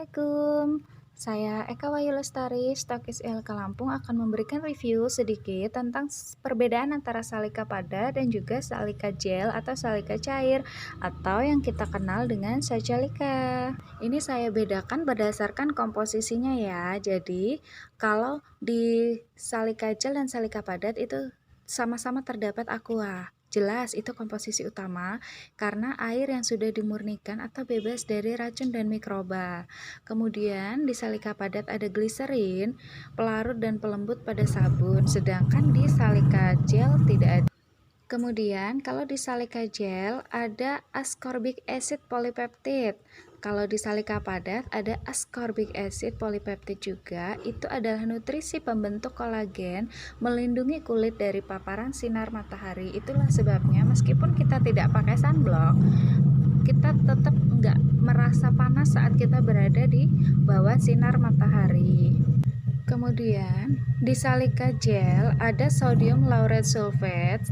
Assalamualaikum, saya Eka Wayu Lestari, stokis ILK Lampung akan memberikan review sedikit tentang perbedaan antara salika padat dan juga salika gel atau salika cair atau yang kita kenal dengan sajalika. Ini saya bedakan berdasarkan komposisinya ya. Jadi, kalau di salika gel dan salika padat itu sama-sama terdapat aqua. Jelas itu komposisi utama karena air yang sudah dimurnikan atau bebas dari racun dan mikroba. Kemudian di salika padat ada gliserin, pelarut dan pelembut pada sabun, sedangkan di salika gel tidak ada. Kemudian kalau di salika gel ada ascorbic acid polypeptide. Kalau di salika padat ada ascorbic acid polypeptide juga. Itu adalah nutrisi pembentuk kolagen, melindungi kulit dari paparan sinar matahari. Itulah sebabnya meskipun kita tidak pakai sunblock, kita tetap nggak merasa panas saat kita berada di bawah sinar matahari. Kemudian di salika gel ada sodium laureth sulfate,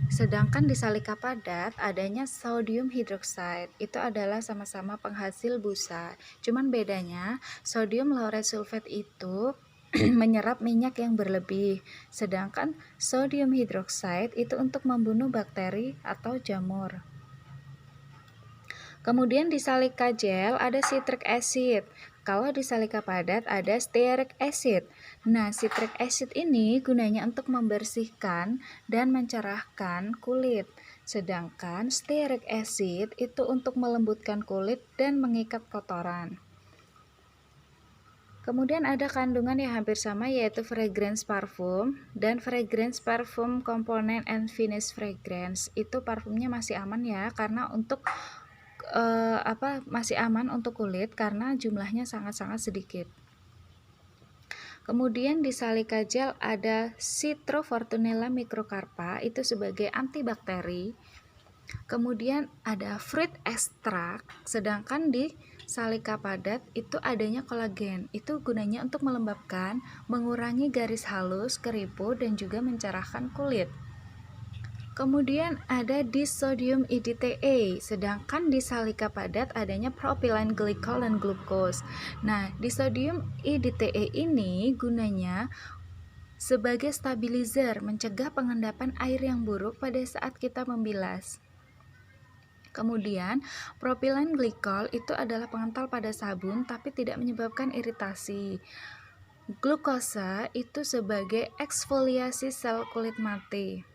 sedangkan di salika padat adanya sodium hidroksida. Itu adalah sama-sama penghasil busa. Cuman bedanya sodium laureth sulfate itu menyerap minyak yang berlebih, sedangkan sodium hidroksida itu untuk membunuh bakteri atau jamur. Kemudian di salika gel ada citric acid. Kalau di salika padat ada stearic acid. Nah, citric acid ini gunanya untuk membersihkan dan mencerahkan kulit. Sedangkan stearic acid itu untuk melembutkan kulit dan mengikat kotoran. Kemudian ada kandungan yang hampir sama yaitu fragrance parfum dan fragrance parfum component and finish fragrance. Itu parfumnya masih aman ya karena untuk masih aman untuk kulit karena jumlahnya sangat-sangat sedikit. Kemudian di salika gel ada Citrofortunella microcarpa itu sebagai antibakteri. Kemudian ada fruit extract, sedangkan di salika padat itu adanya kolagen. Itu gunanya untuk melembabkan, mengurangi garis halus, keriput dan juga mencerahkan kulit. Kemudian ada disodium EDTA, sedangkan di salika padat adanya propylene glycol dan glukos. Nah, disodium EDTA ini gunanya sebagai stabilizer, mencegah pengendapan air yang buruk pada saat kita membilas. Kemudian, propylene glycol itu adalah pengental pada sabun tapi tidak menyebabkan iritasi. Glukosa itu sebagai eksfoliasi sel kulit mati.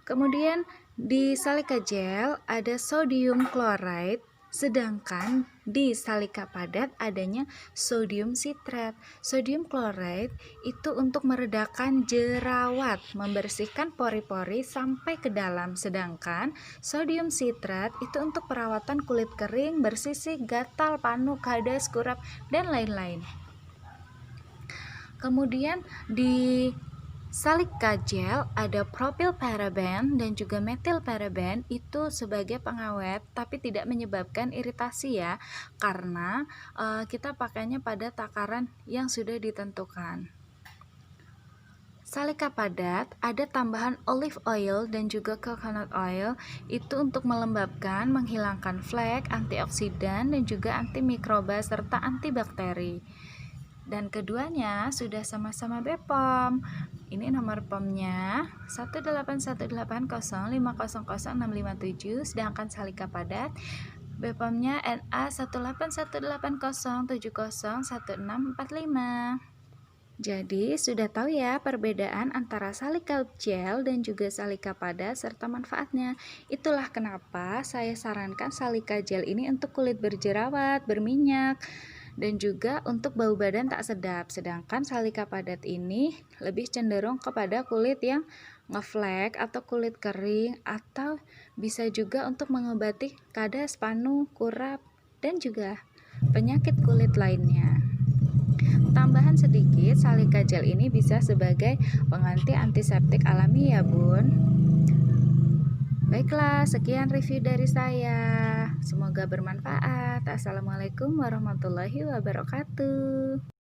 Kemudian di salika gel ada sodium chloride, sedangkan di salika padat adanya sodium citrate. Sodium chloride itu untuk meredakan jerawat, membersihkan pori-pori sampai ke dalam, sedangkan sodium citrate itu untuk perawatan kulit kering, bersisik, gatal, panu, kadas, kurap, dan lain-lain. Kemudian di salika gel ada propylparaben dan juga methylparaben itu sebagai pengawet tapi tidak menyebabkan iritasi ya karena kita pakainya pada takaran yang sudah ditentukan. Salika padat ada tambahan olive oil dan juga coconut oil itu untuk melembabkan, menghilangkan flek, antioksidan dan juga antimikroba serta antibakteri. Dan keduanya sudah sama-sama BPOM. Ini nomor POM-nya 18180500657, sedangkan salika padat BPOM-nya NA 18180701645. Jadi sudah tahu ya perbedaan antara salika gel dan juga salika padat serta manfaatnya. Itulah kenapa saya sarankan salika gel ini untuk kulit berjerawat, berminyak, dan juga untuk bau badan tak sedap. Sedangkan salika padat ini lebih cenderung kepada kulit yang ngeflek atau kulit kering, atau bisa juga untuk mengobati kadas, panu, kurap, dan juga penyakit kulit lainnya. Tambahan sedikit, salika gel ini bisa sebagai pengganti antiseptik alami ya bun. Baiklah, sekian review dari saya. Semoga bermanfaat. Assalamualaikum warahmatullahi wabarakatuh.